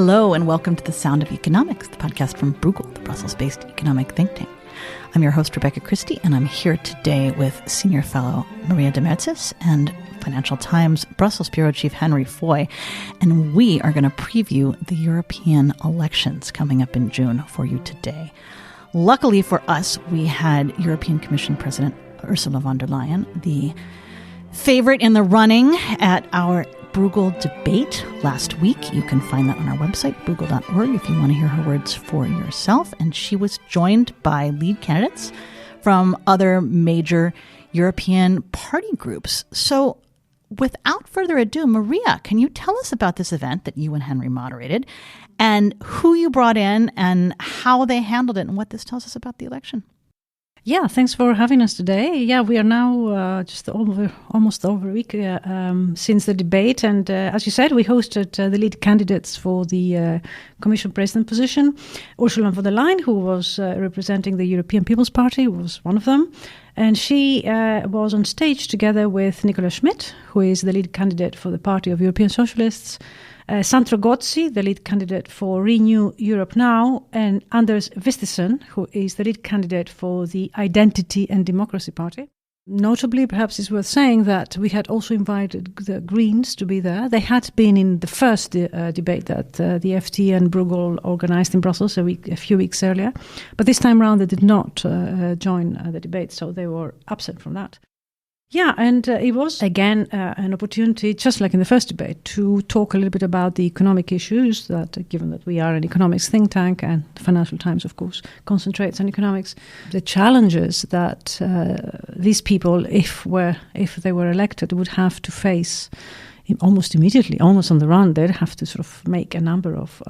Hello and welcome to The Sound of Economics, the podcast from Bruegel, the Brussels-based economic think tank. I'm your host, Rebecca Christie, and I'm here today with Senior Fellow Maria de Mertzis and Financial Times Brussels Bureau Chief Henry Foy, and we are going to preview the European elections coming up in June for you today. Luckily for us, we had European Commission President Ursula von der Leyen, the favorite in the running at our Bruegel debate last week. You can find that on our website, bruegel.org, if you want to hear her words for yourself. And she was joined by lead candidates from other major European party groups. So without further ado, Maria, can you tell us about this event that you and Henry moderated and who you brought in and how they handled it and what this tells us about the election? Yeah, thanks for having us today. Yeah, we are now just almost over a week since the debate. And as you said, we hosted the lead candidates for the Commission President position. Ursula von der Leyen, who was representing the European People's Party, was one of them. And she was on stage together with Nicolas Schmit, who is the lead candidate for the Party of European Socialists, Sandro, Gozi, the lead candidate for Renew Europe Now, and Anders Vistisen, who is the lead candidate for the Identity and Democracy Party. Notably, perhaps it's worth saying that we had also invited the Greens to be there. They had been in the first debate that the FT and Bruegel organized in Brussels a few weeks earlier. But this time around, they did not join the debate, so they were absent from that. Yeah, and it was, again, an opportunity, just like in the first debate, to talk a little bit about the economic issues that, given that we are an economics think tank, and the Financial Times, of course, concentrates on economics, the challenges that these people, if they were elected, would have to face almost immediately, almost on the run. They'd have to sort of make a number of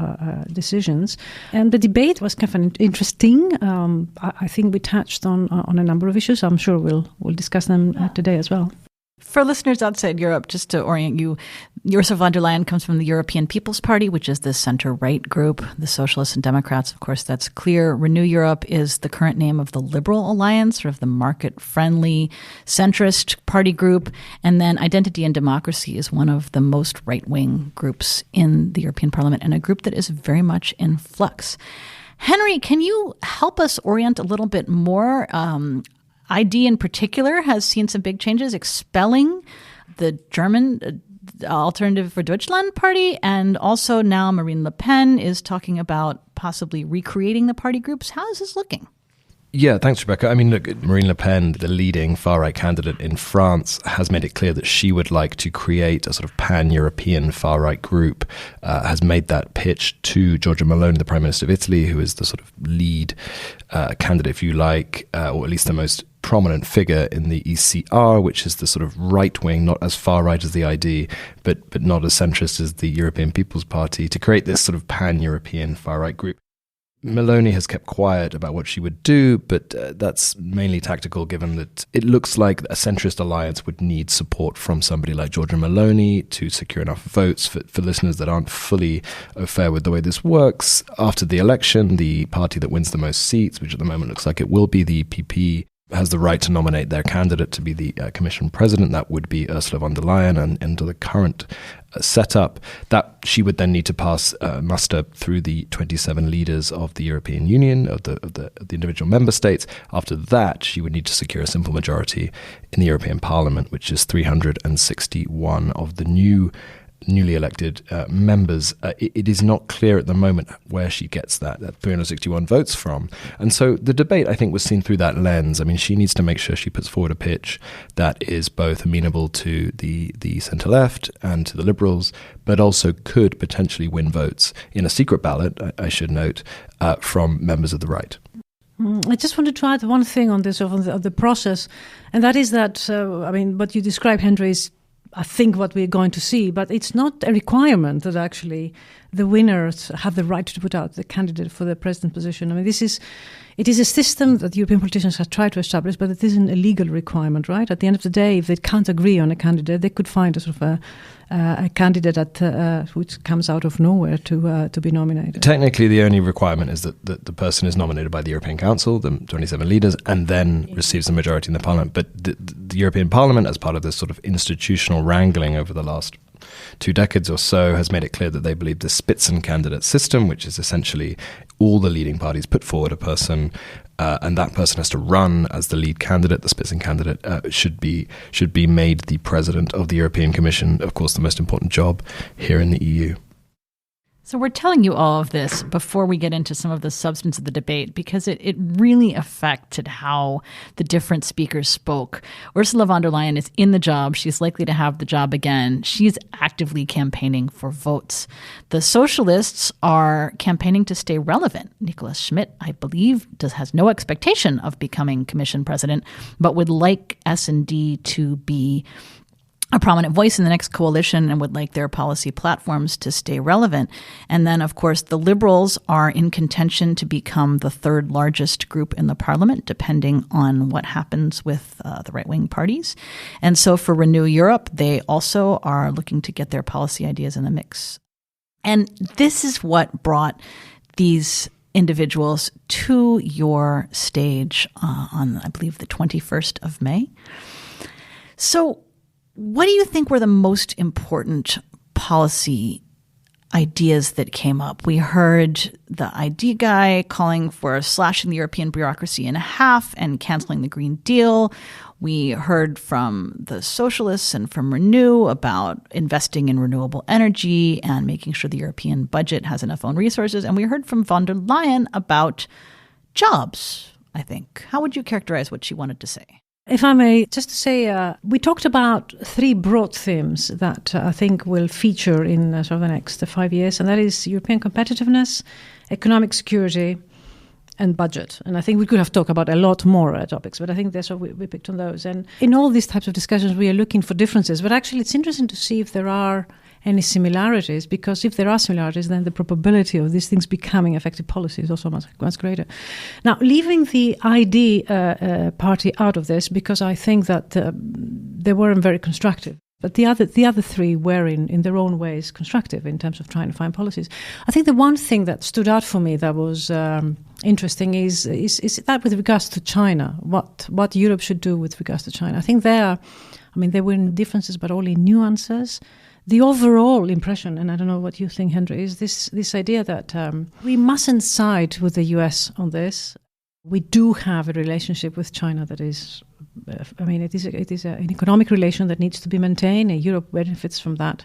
decisions. And the debate was kind of interesting. I think we touched on a number of issues. I'm sure we'll discuss them today as well. For listeners outside Europe, just to orient you, Ursula von der Leyen comes from the European People's Party, which is the center-right group. The Socialists and Democrats, of course, that's clear. Renew Europe is the current name of the Liberal Alliance, sort of the market-friendly centrist party group. And then Identity and Democracy is one of the most right-wing groups in the European Parliament and a group that is very much in flux. Henry, can you help us orient a little bit more? ID in particular has seen some big changes, expelling the German Alternative for Deutschland party, and also now Marine Le Pen is talking about possibly recreating the party groups. How is this looking? Yeah, thanks, Rebecca. I mean, look, Marine Le Pen, the leading far-right candidate in France, has made it clear that she would like to create a sort of pan-European far-right group, has made that pitch to Giorgia Meloni, the Prime Minister of Italy, who is the sort of lead candidate, if you like, or at least the most prominent figure in the ECR, which is the sort of right-wing, not as far-right as the ID, but not as centrist as the European People's Party, to create this sort of pan-European far-right group. Meloni has kept quiet about what she would do, but that's mainly tactical, given that it looks like a centrist alliance would need support from somebody like Giorgia Meloni to secure enough votes. For listeners that aren't fully au fait with the way this works, after the election, the party that wins the most seats, which at the moment looks like it will be the EPP, has the right to nominate their candidate to be the Commission President. That would be Ursula von der Leyen, and under the current setup, that she would then need to pass muster through the 27 leaders of the European Union, of the individual member states. After that, she would need to secure a simple majority in the European Parliament, which is 361 of the newly elected members. It is not clear at the moment where she gets that 361 votes from. And so the debate, I think, was seen through that lens. I mean, she needs to make sure she puts forward a pitch that is both amenable to the centre-left and to the Liberals, but also could potentially win votes in a secret ballot, I should note, from members of the right. I just wanted to add one thing on this, of the process, and that is that, what you described, Henry, is I think what we're going to see, but it's not a requirement that actually the winners have the right to put out the candidate for the president position. I mean, it is a system that European politicians have tried to establish, but it isn't a legal requirement, right? At the end of the day, if they can't agree on a candidate, they could find a sort of a candidate which comes out of nowhere to be nominated. Technically, the only requirement is that the person is nominated by the European Council, the 27 leaders, and then receives the majority in the Parliament. But the European Parliament, as part of this sort of institutional wrangling over the last 2 decades or so, has made it clear that they believe the Spitsen candidate system, which is essentially all the leading parties put forward a person, and that person has to run as the lead candidate. The Spitsen candidate should be made the president of the European Commission, of course, the most important job here in the EU. So we're telling you all of this before we get into some of the substance of the debate, because it really affected how the different speakers spoke. Ursula von der Leyen is in the job. She's likely to have the job again. She's actively campaigning for votes. The Socialists are campaigning to stay relevant. Nicolas Schmit, I believe, has no expectation of becoming Commission president, but would like S&D to be a prominent voice in the next coalition and would like their policy platforms to stay relevant. And then, of course, the Liberals are in contention to become the third largest group in the parliament, depending on what happens with the right-wing parties. And so for Renew Europe, they also are looking to get their policy ideas in the mix. And this is what brought these individuals to your stage on, I believe, the 21st of May. So what do you think were the most important policy ideas that came up? We heard the ID guy calling for slashing the European bureaucracy in half and canceling the Green Deal. We heard from the Socialists and from Renew about investing in renewable energy and making sure the European budget has enough own resources. And we heard from von der Leyen about jobs, I think. How would you characterize what she wanted to say? If I may, just to say, we talked about 3 broad themes that I think will feature in sort of the next 5 years, and that is European competitiveness, economic security, and budget. And I think we could have talked about a lot more topics, but I think that's what we picked on those. And in all these types of discussions, we are looking for differences, but actually it's interesting to see if there are any similarities, because if there are similarities, then the probability of these things becoming effective policy is also much greater. Now, leaving the ID party out of this, because I think that they weren't very constructive. But the other 3 were in their own ways constructive in terms of trying to find policies. I think the one thing that stood out for me that was interesting is that with regards to China, what Europe should do with regards to China. I think there were differences, but only nuances. The overall impression, and I don't know what you think, Henry, is this idea that we mustn't side with the US on this. We do have a relationship with China that is, it is an economic relation that needs to be maintained, and Europe benefits from that.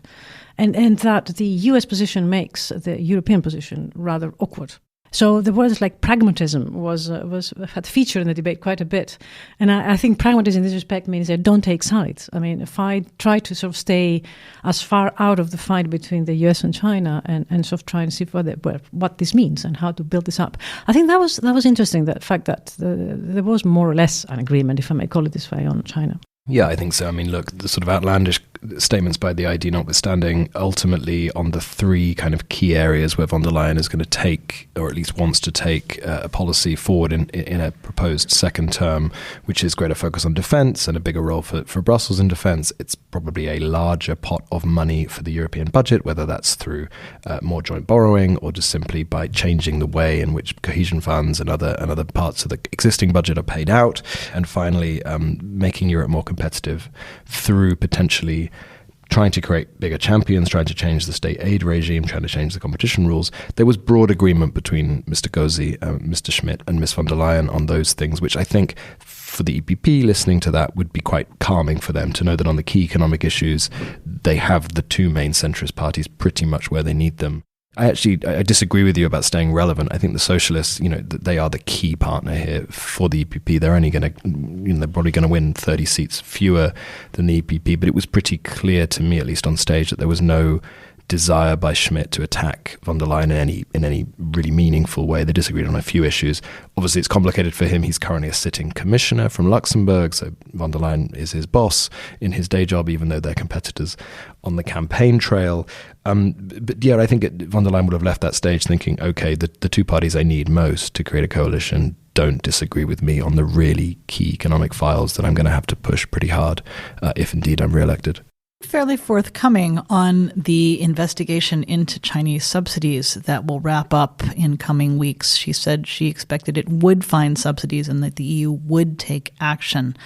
And that the US position makes the European position rather awkward. So the words like pragmatism had featured in the debate quite a bit. And I think pragmatism in this respect means that don't take sides. I mean, if I try to sort of stay as far out of the fight between the US and China and sort of try and see what this means and how to build this up. I think that was interesting, the fact that there was more or less an agreement, if I may call it this way, on China. Yeah, I think so. I mean, look, the sort of outlandish statements by the ID notwithstanding, ultimately on the 3 kind of key areas where von der Leyen is going to take, or at least wants to take, a policy forward in a proposed second term, which is greater focus on defence and a bigger role for Brussels in defence. It's probably a larger pot of money for the European budget, whether that's through more joint borrowing or just simply by changing the way in which cohesion funds and other parts of the existing budget are paid out. And finally, making Europe more competitive through potentially trying to create bigger champions, trying to change the state aid regime, trying to change the competition rules. There was broad agreement between Mr. Gozi, Mr. Schmit and Ms. von der Leyen on those things, which I think for the EPP listening to that would be quite calming for them to know that on the key economic issues, they have the 2 main centrist parties pretty much where they need them. I disagree with you about staying relevant. I think the Socialists, they are the key partner here for the EPP. They're only going to, they're probably going to win 30 seats fewer than the EPP. But it was pretty clear to me, at least on stage, that there was no desire by Schmit to attack von der Leyen in any really meaningful way. They disagreed on a few issues. Obviously, it's complicated for him. He's currently a sitting commissioner from Luxembourg, so von der Leyen is his boss in his day job, even though they're competitors on the campaign trail. But yeah, I think von der Leyen would have left that stage thinking, okay, the 2 parties I need most to create a coalition don't disagree with me on the really key economic files that I'm going to have to push pretty hard if indeed I'm re-elected. Fairly forthcoming on the investigation into Chinese subsidies that will wrap up in coming weeks. She said she expected it would find subsidies and that the EU would take action.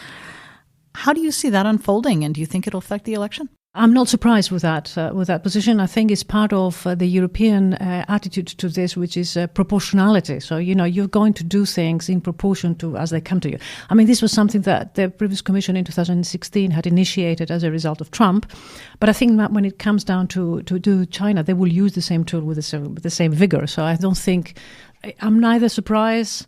How do you see that unfolding, and do you think it'll affect the election? I'm not surprised with that position. I think it's part of the European attitude to this, which is proportionality. So, you're going to do things in proportion to as they come to you. I mean, this was something that the previous Commission in 2016 had initiated as a result of Trump. But I think that when it comes down to do China, they will use the same tool with the same vigor. So I don't think I'm neither surprised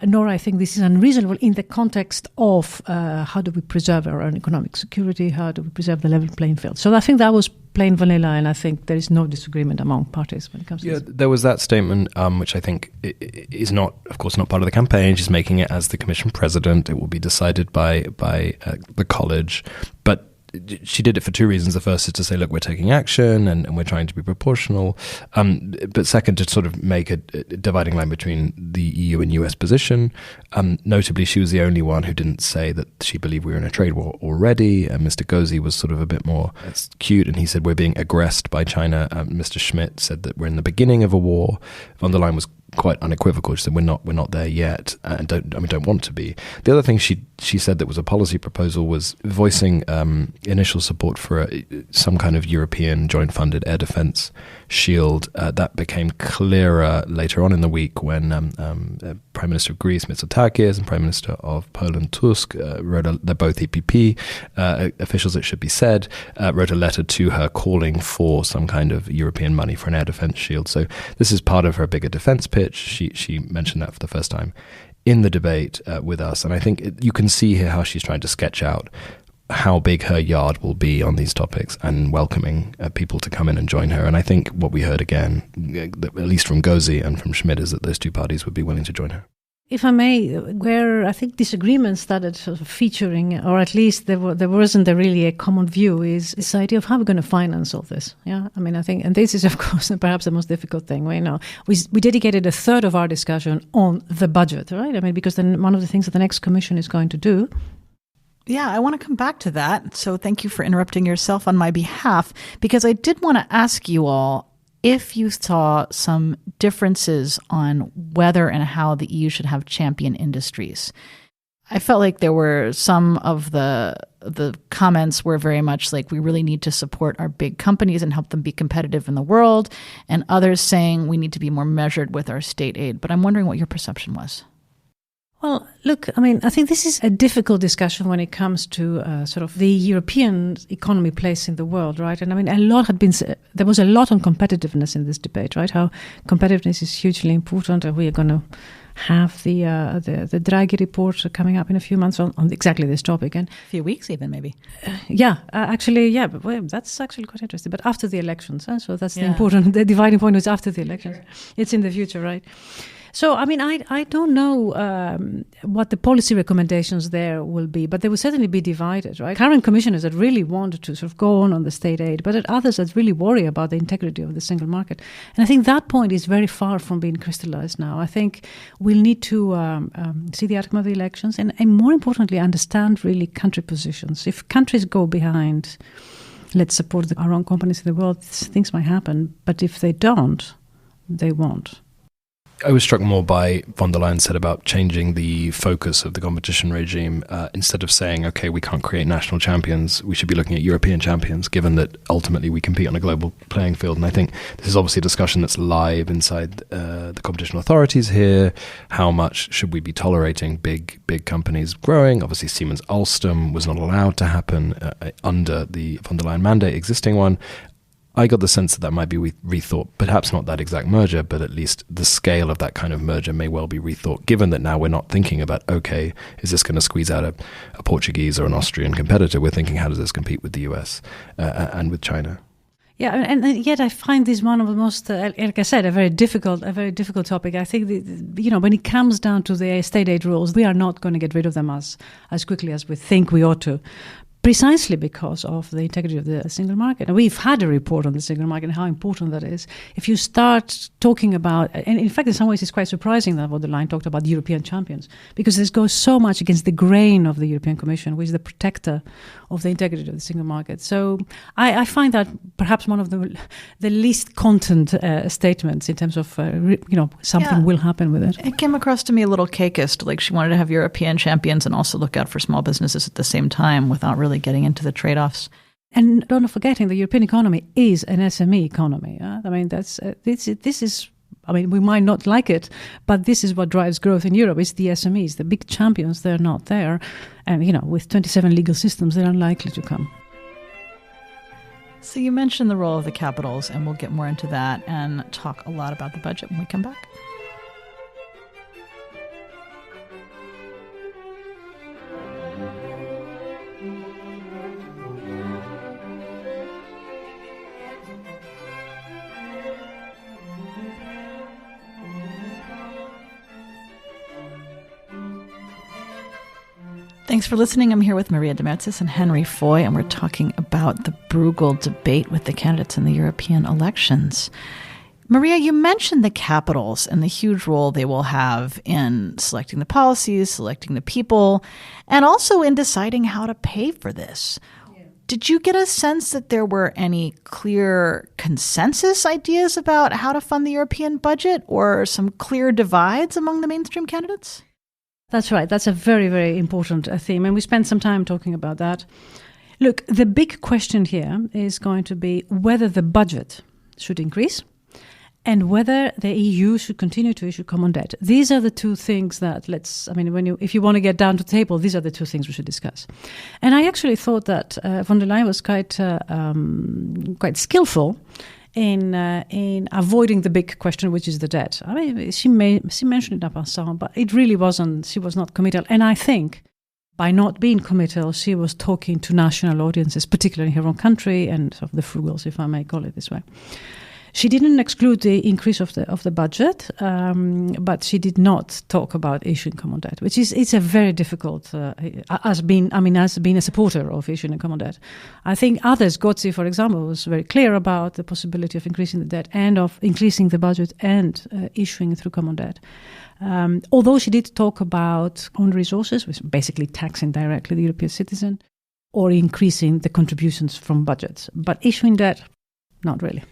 nor I think this is unreasonable in the context of how do we preserve our own economic security, how do we preserve the level playing field. So I think that was plain vanilla, and I think there is no disagreement among parties when it comes to this. There was that statement, which I think is not, of course, not part of the campaign. She's making it as the Commission President. It will be decided by the college. But she did it for two reasons. The first is to say, look, we're taking action and we're trying to be proportional. But second, to sort of make a dividing line between the EU and US position. Notably, she was the only one who didn't say that she believed we were in a trade war already. Mr. Gozi was sort of a bit more cute, and he said we're being aggressed by China. Mr. Schmit said that we're in the beginning of a war. Von der Leyen was quite unequivocal. She said we're not there yet, and don't want to be. The other thing she said that was a policy proposal was voicing initial support for some kind of European joint funded air defence shield. That became clearer later on in the week when Prime Minister of Greece Mitsotakis and Prime Minister of Poland Tusk they're both EPP officials, it should be said, wrote a letter to her calling for some kind of European money for an air defence shield. So this is part of her bigger defence pitch. She mentioned that for the first time in the debate with us, and I think you can see here how she's trying to sketch out how big her yard will be on these topics and welcoming people to come in and join her. And I think what we heard again, at least from Gozi and from Schmit, is that those two parties would be willing to join her. If I may, where I think disagreements started sort of featuring, or at least there wasn't really a common view, is this idea of how we're going to finance all this. Yeah, I mean, I think, and this is of course perhaps the most difficult thing. We dedicated a third of our discussion on the budget, right? I mean, because then one of the things that the next Commission is going to do. Yeah, I want to come back to that. So thank you for interrupting yourself on my behalf, because I did want to ask you all if you saw some differences on whether and how the EU should have champion industries. I felt like there were some of the comments were very much like we really need to support our big companies and help them be competitive in the world, and others saying we need to be more measured with our state aid. But I'm wondering what your perception was. Well, look, I mean, I think this is a difficult discussion when it comes to sort of the European economy place in the world, right? And I mean, there was a lot on competitiveness in this debate, right? How competitiveness is hugely important, and we are going to have the Draghi report coming up in a few months on exactly this topic. And a few weeks even, maybe. But that's actually quite interesting. But after the elections, so that's the dividing point is after the elections. Sure. It's in the future, right? So, I mean, I don't know what the policy recommendations there will be, but they will certainly be divided, right? Current commissioners that really want to sort of go on the state aid, but others that really worry about the integrity of the single market. And I think that point is very far from being crystallized now. I think we'll need to see the outcome of the elections and more importantly, understand really country positions. If countries go behind, let's support our own companies in the world, things might happen. But if they don't, they won't. I was struck more by von der Leyen said about changing the focus of the competition regime. Instead of saying, okay, we can't create national champions, we should be looking at European champions, given that ultimately we compete on a global playing field. And I think this is obviously a discussion that's live inside the competition authorities here. How much should we be tolerating big companies growing? Obviously, Siemens Alstom was not allowed to happen under the von der Leyen mandate, existing one. I got the sense that might be rethought, perhaps not that exact merger, but at least the scale of that kind of merger may well be rethought, given that now we're not thinking about, okay, is this going to squeeze out a Portuguese or an Austrian competitor? We're thinking, how does this compete with the US and with China? Yeah, and yet I find this one of the most, like I said, a very difficult topic. I think, when it comes down to the state aid rules, we are not going to get rid of them as quickly as we think we ought to. Precisely because of the integrity of the single market. And we've had a report on the single market and how important that is. If you start talking about, and in fact, in some ways, it's quite surprising that von der Leyen talked about European champions, because this goes so much against the grain of the European Commission, which is the protector of the integrity of the single market. So I find that perhaps one of the least content statements in terms of, something will happen with it. It came across to me a little cakeist, like she wanted to have European champions and also look out for small businesses at the same time without really getting into the trade-offs. And don't forgetting the European economy is an SME economy. I mean, this is. I mean, we might not like it, but this is what drives growth in Europe. It's the SMEs, the big champions. They're not there, and with 27 legal systems, they're unlikely to come. So you mentioned the role of the capitals, and we'll get more into that and talk a lot about the budget when we come back. Thanks for listening. I'm here with Maria de Mertzis and Henry Foy, and we're talking about the Bruegel debate with the candidates in the European elections. Maria, you mentioned the capitals and the huge role they will have in selecting the policies, selecting the people, and also in deciding how to pay for this. Yeah. Did you get a sense that there were any clear consensus ideas about how to fund the European budget, or some clear divides among the mainstream candidates? That's right. That's a very, very important theme. And we spent some time talking about that. Look, the big question here is going to be whether the budget should increase and whether the EU should continue to issue common debt. These are the two things that if you want to get down to the table, these are the two things we should discuss. And I actually thought that von der Leyen was quite skillful in avoiding the big question, which is the debt. I mean, she mentioned it en passant, but it really wasn't. She was not committal, and I think by not being committal, she was talking to national audiences, particularly in her own country, and of the Frugals, if I may call it this way. She didn't exclude the increase of the budget, but she did not talk about issuing common debt, which it's a very difficult. As being a supporter of issuing a common debt, I think others, Gozi, for example, was very clear about the possibility of increasing the debt and of increasing the budget and issuing through common debt. Although she did talk about own resources, which is basically taxing directly the European citizen, or increasing the contributions from budgets, but issuing debt, not really.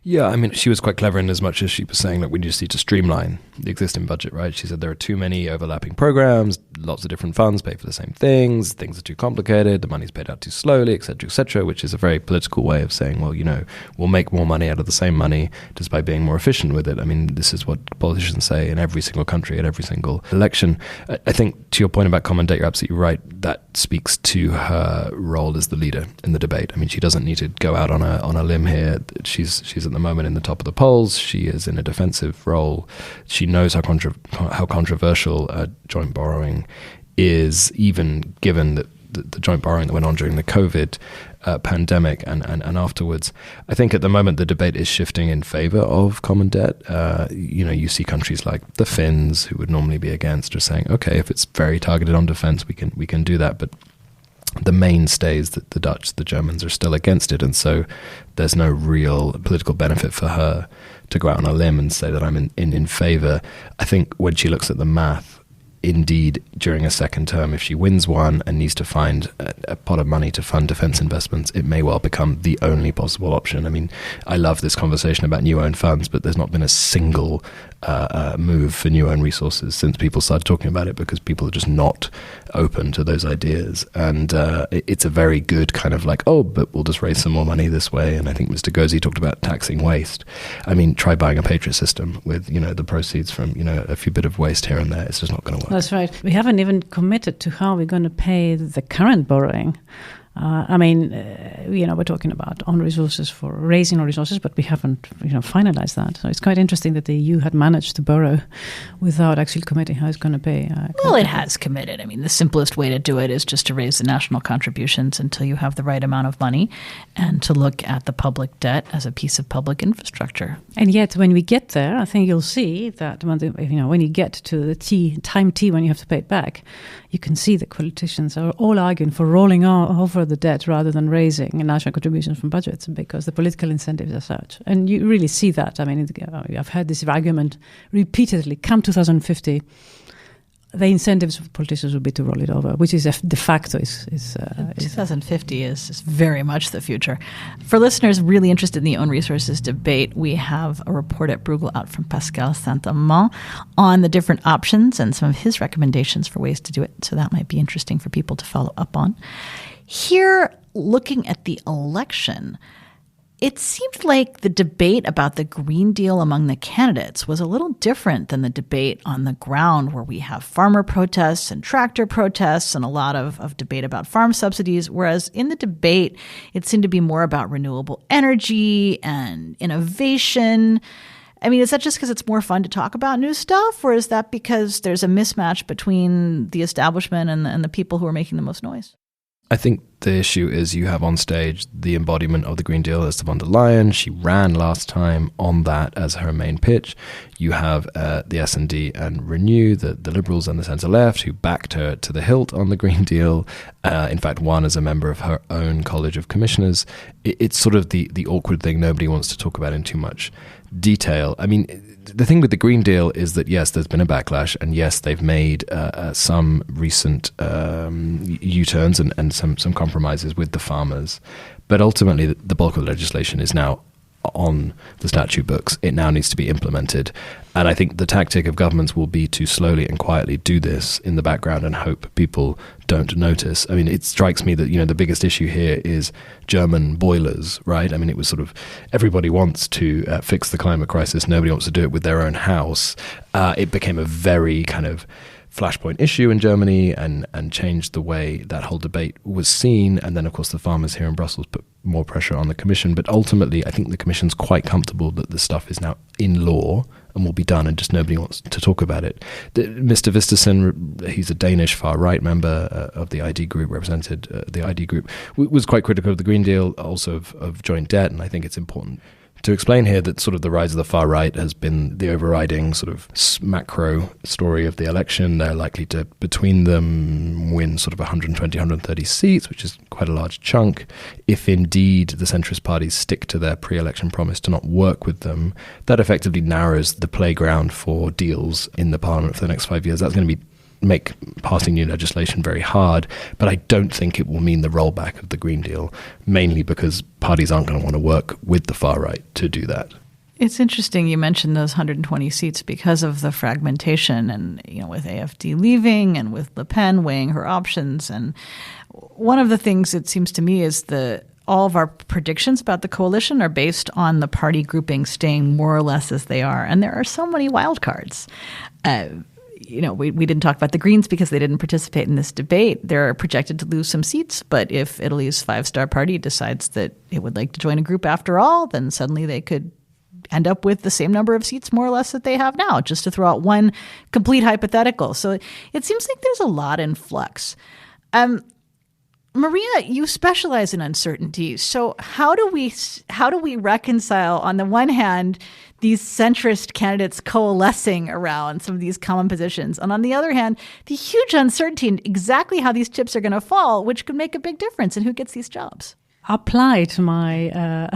Yeah, I mean, she was quite clever in as much as she was saying that we just need to streamline the existing budget, right? She said there are too many overlapping programs, lots of different funds pay for the same things are too complicated, the money's paid out too slowly, et cetera, which is a very political way of saying, well, we'll make more money out of the same money just by being more efficient with it. I mean, this is what politicians say in every single country at every single election. I think to your point about common debt, you're absolutely right. That speaks to her role as the leader in the debate. I mean, she doesn't need to go out on a limb here. She's at the moment in the top of the polls. She is in a defensive role. She knows how controversial joint borrowing is, even given that the joint borrowing that went on during the COVID pandemic and afterwards. I think at the moment the debate is shifting in favor of common debt. You see countries like the Finns, who would normally be against, are saying, okay, if it's very targeted on defense, we can do that. But the mainstays, that the Dutch, the Germans, are still against it, and so there's no real political benefit for her to go out on a limb and say that I'm in favor. I think when she looks at the math, indeed, during a second term, if she wins one and needs to find a pot of money to fund defense investments, it may well become the only possible option. I mean, I love this conversation about new own funds, but there's not been a single move for new own resources since people started talking about it, because people are just not open to those ideas. And it's a very good kind of like, but we'll just raise some more money this way. And I think Mr. Gozi talked about taxing waste. I mean, try buying a Patriot system with, the proceeds from, a few bit of waste here and there. It's just not going to work. That's right. We haven't even committed to how we're going to pay the current borrowing. We're talking about own resources for raising own resources, but we haven't, finalized that. So it's quite interesting that the EU had managed to borrow without actually committing how it's going to pay. Well, it has committed. I mean, the simplest way to do it is just to raise the national contributions until you have the right amount of money, and to look at the public debt as a piece of public infrastructure. And yet, when we get there, I think you'll see that when you get to the time T when you have to pay it back, you can see that politicians are all arguing for rolling over the debt rather than raising national contributions from budgets, because the political incentives are such. And you really see that. I mean, I've heard this argument repeatedly. Come 2050, the incentives of politicians will be to roll it over, which is de facto is 2050 is very much the future. For listeners really interested in the own resources debate, we have a report at Bruegel out from Pascal Saint-Amand on the different options and some of his recommendations for ways to do it. So that might be interesting for people to follow up on. Here, looking at the election, it seemed like the debate about the Green Deal among the candidates was a little different than the debate on the ground, where we have farmer protests and tractor protests and a lot of debate about farm subsidies, whereas in the debate, it seemed to be more about renewable energy and innovation. I mean, is that just because it's more fun to talk about new stuff, or is that because there's a mismatch between the establishment and the people who are making the most noise? I think the issue is you have on stage the embodiment of the Green Deal as von der Leyen. She ran last time on that as her main pitch. You have the S&D and Renew, the Liberals and the centre-left, who backed her to the hilt on the Green Deal. In fact, one is a member of her own College of Commissioners. It's sort of the awkward thing nobody wants to talk about in too much detail. I mean, the thing with the Green Deal is that, yes, there's been a backlash, and yes, they've made some recent U-turns and some compromises with the farmers. But ultimately, the bulk of the legislation is now on the statute books. It now needs to be implemented. And I think the tactic of governments will be to slowly and quietly do this in the background and hope people don't notice. I mean, it strikes me that, the biggest issue here is German boilers, right? I mean, it was sort of everybody wants to fix the climate crisis. Nobody wants to do it with their own house. It became a very kind of flashpoint issue in Germany and changed the way that whole debate was seen. And then, of course, the farmers here in Brussels put more pressure on the Commission. But ultimately, I think the Commission's quite comfortable that the stuff is now in law and will be done, and just nobody wants to talk about it. Mr. Vistisen, he's a Danish far-right member of the ID group, represented the ID group, was quite critical of the Green Deal, also of joint debt, and I think it's important to explain here that sort of the rise of the far right has been the overriding sort of macro story of the election. They're likely to, between them, win sort of 120, 130 seats, which is quite a large chunk. If indeed the centrist parties stick to their pre-election promise to not work with them, that effectively narrows the playground for deals in the parliament for the next 5 years. That's going to make passing new legislation very hard, but I don't think it will mean the rollback of the Green Deal, mainly because parties aren't going to want to work with the far right to do that. It's interesting you mentioned those 120 seats because of the fragmentation and, with AfD leaving and with Le Pen weighing her options. And one of the things it seems to me is all of our predictions about the coalition are based on the party grouping staying more or less as they are. And there are so many wild cards. We didn't talk about the Greens because they didn't participate in this debate. They're projected to lose some seats, but if Italy's five-star party decides that it would like to join a group after all, then suddenly they could end up with the same number of seats more or less that they have now, just to throw out one complete hypothetical. So it seems like there's a lot in flux. Maria, you specialize in uncertainty. So how do we reconcile, on the one hand, these centrist candidates coalescing around some of these common positions, and on the other hand, the huge uncertainty in exactly how these chips are going to fall, which could make a big difference in who gets these jobs? Applied my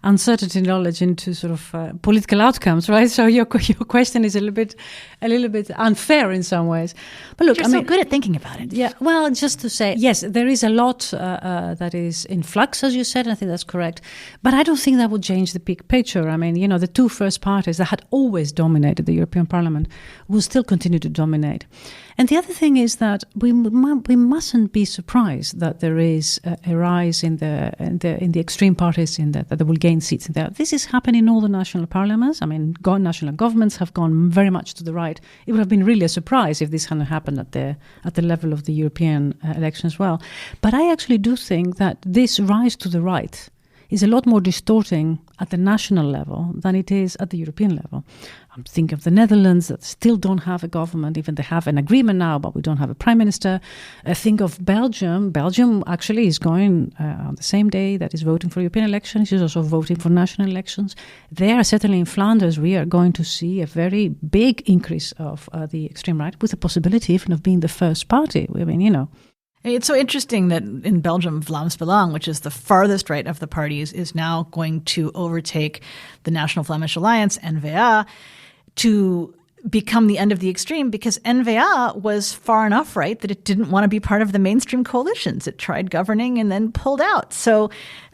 uncertainty knowledge into sort of political outcomes, right? So your question is a little bit unfair in some ways. But look, you're so good at thinking about it. Yeah. Well, just to say, yes, there is a lot that is in flux, as you said. And I think that's correct. But I don't think that would change the big picture. I mean, the two first parties that had always dominated the European Parliament will still continue to dominate. And the other thing is that we mustn't be surprised that there is a rise in the extreme parties that they will gain seats in there. This is happening in all the national parliaments. I mean, national governments have gone very much to the right. It would have been really a surprise if this hadn't happened at the level of the European election as well. But I actually do think that this rise to the right is a lot more distorting at the national level than it is at the European level. I'm thinking of the Netherlands that still don't have a government, even they have an agreement now, but we don't have a prime minister. I think of Belgium. Belgium actually is going on the same day that is voting for European elections. It's also voting for national elections. There, certainly in Flanders, we are going to see a very big increase of the extreme right, with the possibility even of being the first party. I mean, It's so interesting that in Belgium, Vlaams Belang, which is the farthest right of the parties, is now going to overtake the National Flemish Alliance, N-VA, to become the end of the extreme, because N-VA was far enough right that it didn't want to be part of the mainstream coalitions. It tried governing and then pulled out. So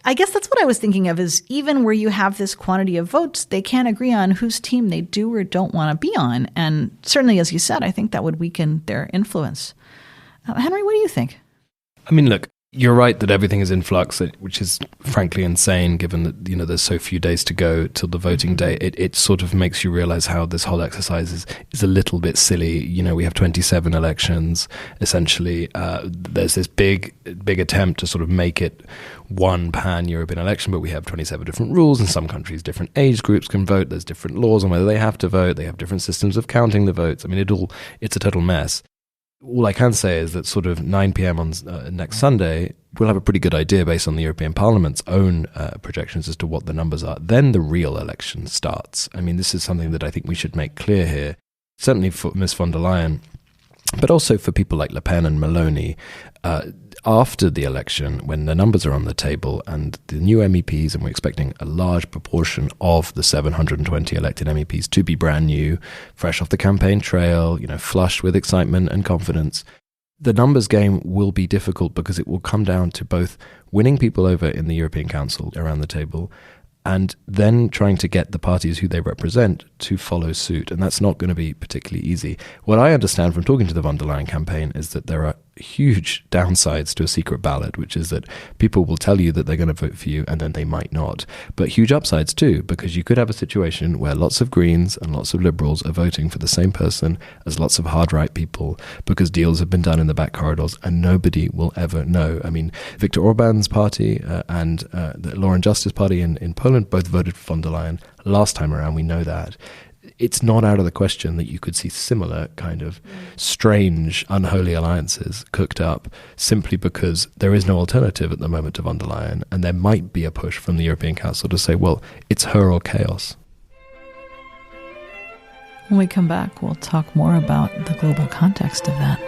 I guess that's what I was thinking of, is even where you have this quantity of votes, they can't agree on whose team they do or don't want to be on. And certainly, as you said, I think that would weaken their influence. Henry, what do you think? I mean, look, You're right that everything is in flux, which is frankly insane given that, there's so few days to go till the voting day. It sort of makes you realize how this whole exercise is a little bit silly. We have 27 elections. Essentially, there's this big attempt to sort of make it one pan-European election, but we have 27 different rules. In some countries, different age groups can vote. There's different laws on whether they have to vote. They have different systems of counting the votes. I mean, it's a total mess. All I can say is that sort of 9 p.m. on next Sunday, we'll have a pretty good idea based on the European Parliament's own projections as to what the numbers are. Then the real election starts. I mean, this is something that I think we should make clear here, certainly for Ms. von der Leyen, but also for people like Le Pen and Meloni. After the election, when the numbers are on the table and the new MEPs, and we're expecting a large proportion of the 720 elected MEPs to be brand new, fresh off the campaign trail, flushed with excitement and confidence, the numbers game will be difficult because it will come down to both winning people over in the European Council around the table and then trying to get the parties who they represent to follow suit. And that's not going to be particularly easy. What I understand from talking to the von der Leyen campaign is that there are huge downsides to a secret ballot, which is that people will tell you that they're going to vote for you and then they might not. But huge upsides too, because you could have a situation where lots of Greens and lots of Liberals are voting for the same person as lots of hard-right people because deals have been done in the back corridors and nobody will ever know. I mean, Viktor Orban's party and the Law and Justice Party in Poland both voted for von der Leyen last time around. We know that. It's not out of the question that you could see similar kind of strange, unholy alliances cooked up simply because there is no alternative at the moment to von der Leyen, and there might be a push from the European Council to say, well, it's her or chaos. When we come back, we'll talk more about the global context of that.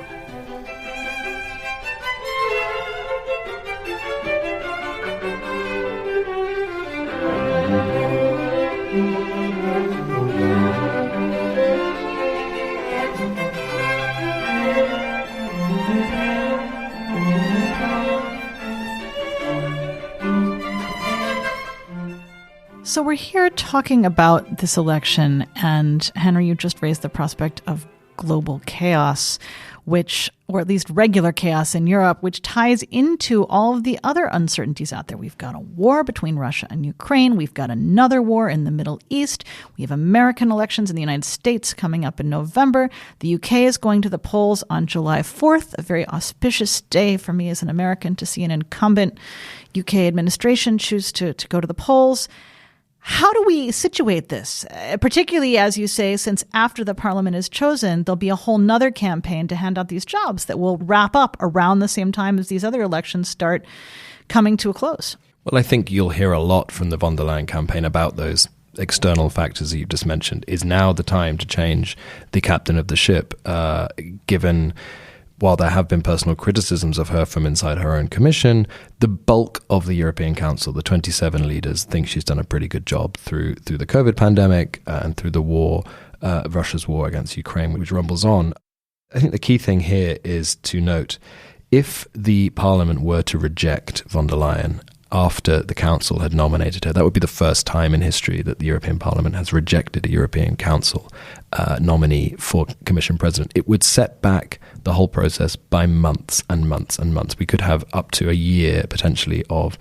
So we're here talking about this election, and Henry, you just raised the prospect of global chaos, or at least regular chaos in Europe, which ties into all of the other uncertainties out there. We've got a war between Russia and Ukraine. We've got another war in the Middle East. We have American elections in the United States coming up in November. The UK is going to the polls on July 4th, a very auspicious day for me as an American to see an incumbent UK administration choose to go to the polls. How do we situate this, particularly, as you say, since after the parliament is chosen, there'll be a whole nother campaign to hand out these jobs that will wrap up around the same time as these other elections start coming to a close? Well, I think you'll hear a lot from the von der Leyen campaign about those external factors that you've just mentioned. Is now the time to change the captain of the ship, given... While there have been personal criticisms of her from inside her own commission, the bulk of the European Council, the 27 leaders, think she's done a pretty good job through the COVID pandemic and through the war, Russia's war against Ukraine, which rumbles on. I think the key thing here is to note, if the parliament were to reject von der Leyen after the council had nominated her, that would be the first time in history that the European Parliament has rejected a European Council nominee for Commission President. It would set back the whole process by months and months and months. We could have up to a year, potentially, of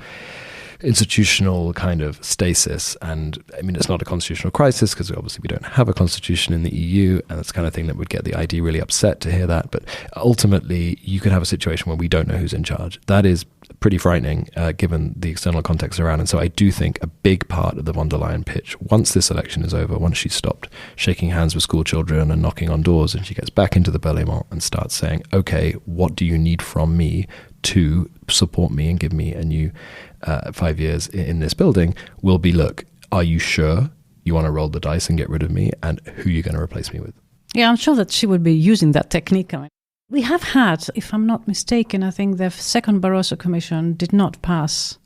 institutional kind of stasis. And I mean, it's not a constitutional crisis because obviously we don't have a constitution in the EU, and that's the kind of thing that would get the ID really upset to hear that. But ultimately, you could have a situation where we don't know who's in charge. That is pretty frightening given the external context around. And so I do think a big part of the von der Leyen pitch, once this election is over, once she's stopped shaking hands with school children and knocking on doors, and she gets back into the Parlement and starts saying, okay, what do you need from me to support me and give me a new 5 years in this building, will be, look, are you sure you want to roll the dice and get rid of me, and who are you going to replace me with? Yeah, I'm sure that she would be using that technique. I mean, we have had, if I'm not mistaken, I think the second Barroso Commission did not pass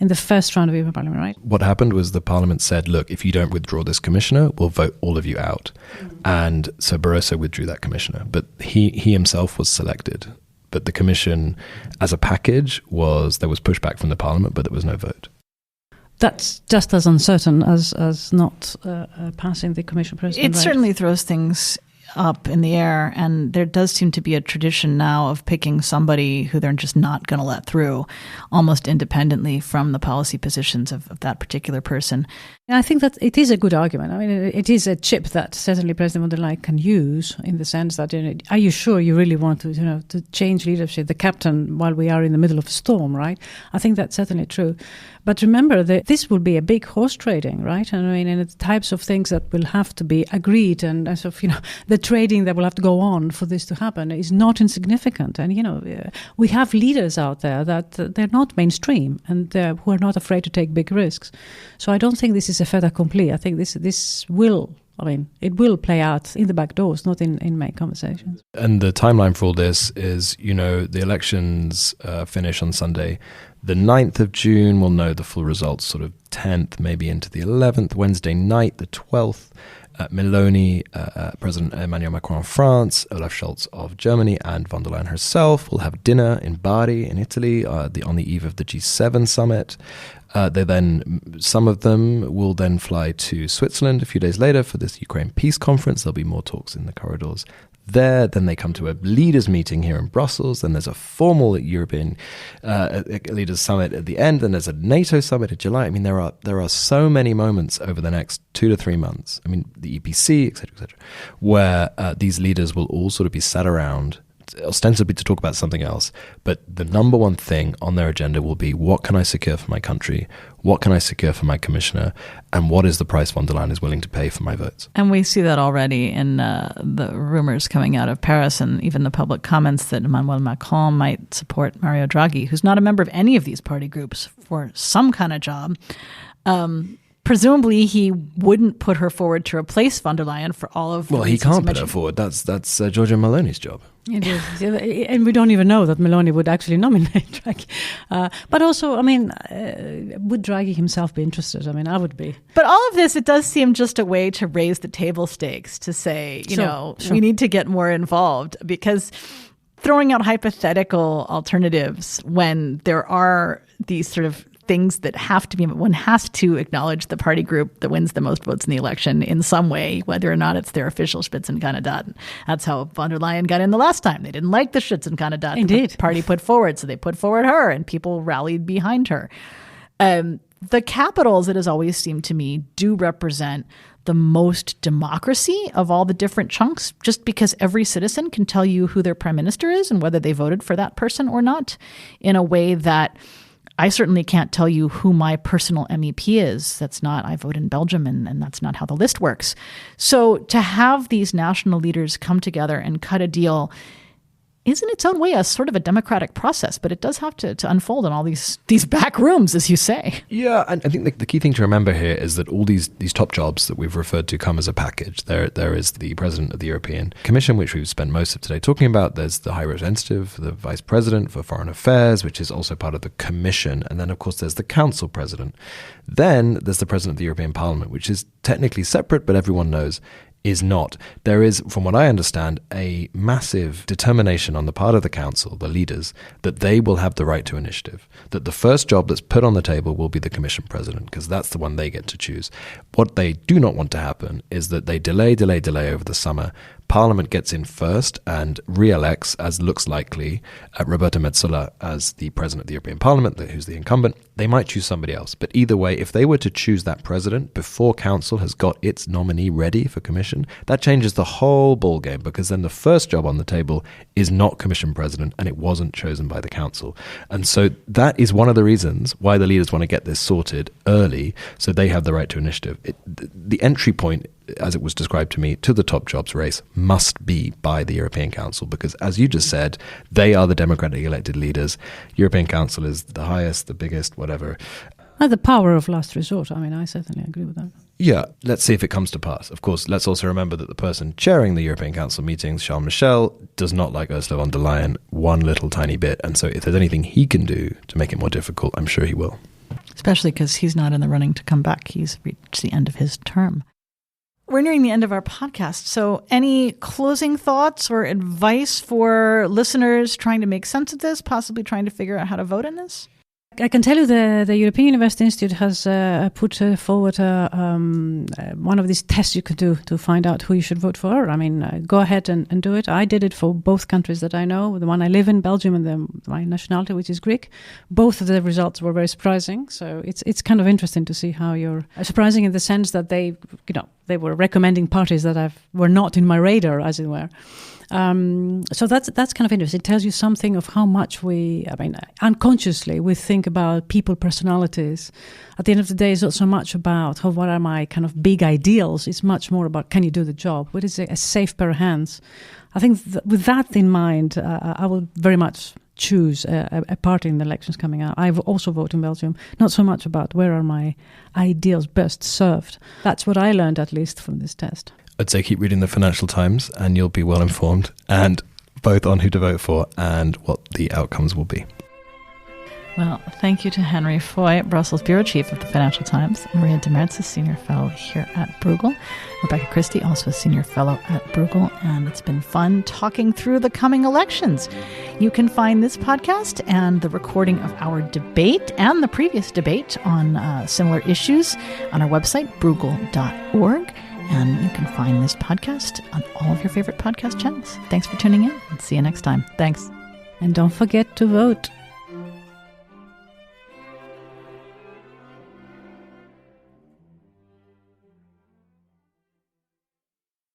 in the first round of European Parliament, right? What happened was the Parliament said, look, if you don't withdraw this commissioner, we'll vote all of you out. Mm-hmm. And so Barroso withdrew that commissioner, but he himself was selected. But the commission, as a package, there was pushback from the Parliament, but there was no vote. That's just as uncertain as not passing the commission president. It certainly throws things up in the air, and there does seem to be a tradition now of picking somebody who they're just not going to let through, almost independently from the policy positions of that particular person. I think that it is a good argument. I mean, it is a chip that certainly President von der Leyen can use, in the sense that, are you sure you really want to, to change leadership, the captain, while we are in the middle of a storm, right? I think that's certainly true. But remember that this will be a big horse trading, right? And the types of things that will have to be agreed, and the trading that will have to go on for this to happen is not insignificant. And, we have leaders out there that they're not mainstream and who are not afraid to take big risks. So I don't think this is a fait accompli. I think this will, it will play out in the back doors, not in main conversations. And the timeline for all this is, the elections finish on Sunday. The 9th of June, we'll know the full results, sort of 10th, maybe into the 11th. Wednesday night, the 12th, Meloni, President Emmanuel Macron of France, Olaf Scholz of Germany, and von der Leyen herself will have dinner in Bari in Italy on the eve of the G7 summit. Some of them will then fly to Switzerland a few days later for this Ukraine peace conference. There'll be more talks in the corridors there. Then they come to a leaders meeting here in Brussels. Then there's a formal European leaders summit at the end. Then there's a NATO summit in July. There are so many moments over the next 2 to 3 months. The EPC, etc., where these leaders will all sort of be sat around, ostensibly to talk about something else, but the number one thing on their agenda will be, what can I secure for my country? What can I secure for my commissioner? And what is the price von der Leyen is willing to pay for my votes? And we see that already in the rumors coming out of Paris, and even the public comments that Emmanuel Macron might support Mario Draghi, who's not a member of any of these party groups, for some kind of job. Presumably, he wouldn't put her forward to replace von der Leyen for all of. Well, he can't put her forward. That's Giorgia Meloni's job. It is, and we don't even know that Meloni would actually nominate Draghi. But also, would Draghi himself be interested? I would be. But all of this, it does seem just a way to raise the table stakes, to say, Sure. we need to get more involved, because throwing out hypothetical alternatives when there are these sort of things that have to be, one has to acknowledge the party group that wins the most votes in the election in some way, whether or not it's their official Spitzenkandidat. That's how von der Leyen got in the last time. They didn't like the Spitzenkandidat Indeed. the party put forward, so they put forward her, and people rallied behind her. The capitals, it has always seemed to me, do represent the most democracy of all the different chunks, just because every citizen can tell you who their prime minister is and whether they voted for that person or not, in a way that I certainly can't tell you who my personal MEP is. That's not, I vote in Belgium, and that's not how the list works. So to have these national leaders come together and cut a deal is in its own way a sort of a democratic process, but it does have to unfold in all these back rooms, as you say. Yeah, and I think the key thing to remember here is that all these top jobs that we've referred to come as a package. There is the president of the European Commission, which we've spent most of today talking about. There's the high representative, the vice president for foreign affairs, which is also part of the Commission. And then, of course, there's the council president. Then there's the president of the European Parliament, which is technically separate, but everyone knows is not. There is, from what I understand, a massive determination on the part of the council, the leaders, that they will have the right to initiative, that the first job that's put on the table will be the commission president, because that's the one they get to choose. What they do not want to happen is that they delay over the summer. Parliament gets in first and re-elects, as looks likely, Roberta Metsola as the president of the European Parliament, who's the incumbent. They might choose somebody else. But either way, if they were to choose that president before council has got its nominee ready for commission, that changes the whole ballgame, because then the first job on the table is not commission president, and it wasn't chosen by the council. And so that is one of the reasons why the leaders want to get this sorted early, so they have the right to initiative. The entry point, as it was described to me, to the top jobs race must be by the European Council, because, as you just said, they are the democratically elected leaders. European Council is the highest, the biggest, whatever. The power of last resort. I certainly agree with that. Yeah, let's see if it comes to pass. Of course, let's also remember that the person chairing the European Council meetings, Charles Michel, does not like Ursula von der Leyen one little tiny bit. And so if there's anything he can do to make it more difficult, I'm sure he will. Especially because he's not in the running to come back. He's reached the end of his term. We're nearing the end of our podcast. So any closing thoughts or advice for listeners trying to make sense of this, possibly trying to figure out how to vote in this? I can tell you the European University Institute has put forward one of these tests you could do to find out who you should vote for. I mean, go ahead and do it. I did it for both countries that I know, the one I live in, Belgium, and my nationality, which is Greek. Both of the results were very surprising. So it's kind of interesting to see how you're surprising in the sense that they were recommending parties that were not in my radar, as it were. So that's kind of interesting. It tells you something of how much unconsciously we think about people, personalities. At the end of the day, it's not so much about what are my kind of big ideals. It's much more about, can you do the job? What is a safe pair of hands? I think with that in mind, I will very much choose a party in the elections coming out. I also vote in Belgium, not so much about where are my ideals best served. That's what I learned, at least, from this test. I'd say keep reading the Financial Times and you'll be well informed, and both on who to vote for and what the outcomes will be. Well, thank you to Henry Foy, Brussels Bureau Chief of the Financial Times, Maria de Mertzes, Senior Fellow here at Bruegel, Rebecca Christie, also a Senior Fellow at Bruegel, and it's been fun talking through the coming elections. You can find this podcast and the recording of our debate and the previous debate on similar issues on our website, bruegel.org. And you can find this podcast on all of your favorite podcast channels. Thanks for tuning in and see you next time. Thanks. And don't forget to vote.